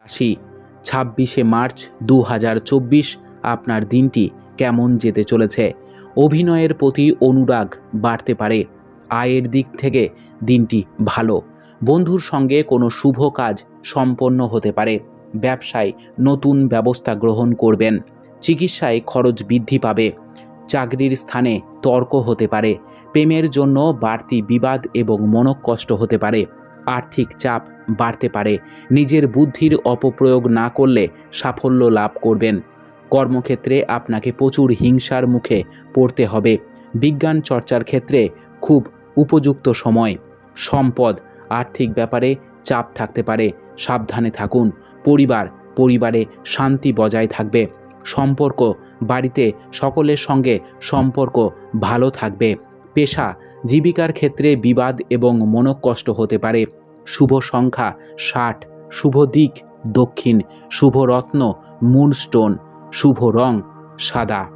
রাশি 26শে মার্চ 2024 আপনার দিনটি কেমন যেতে চলেছে। অভিনয়ের প্রতি অনুরাগ বাড়তে পারে। আয়ের দিক থেকে দিনটি ভালো। বন্ধুর সঙ্গে কোনো শুভ কাজ সম্পন্ন হতে পারে। ব্যবসায় নতুন ব্যবস্থা গ্রহণ করবেন। চিকিৎসায় খরচ বৃদ্ধি পাবে। চাকরির স্থানে তর্ক হতে পারে। প্রেমের জন্য বাড়তি বিবাদ এবং মনোকষ্ট হতে পারে। আর্থিক চাপ বাড়তে পারে। নিজের বুদ্ধির অপপ্রয়োগ না করলে সাফল্য লাভ করবেন। কর্মক্ষেত্রে আপনাকে প্রচুর হিংসার মুখে পড়তে হবে। বিজ্ঞান চর্চার ক্ষেত্রে খুব উপযুক্ত সময়। সম্পদ, আর্থিক ব্যাপারে চাপ থাকতে পারে, সাবধানে থাকুন। পরিবারে শান্তি বজায় থাকবে। সম্পর্ক, বাড়িতে সকলের সঙ্গে সম্পর্ক ভালো থাকবে। পেশা, জীবিকার ক্ষেত্রে বিবাদ এবং মনোকষ্ট হতে পারে। শুভ সংখ্যা 60, শুভ দিক দক্ষিণ, শুভ রত্ন মুনস্টোন, শুভ রং সাদা।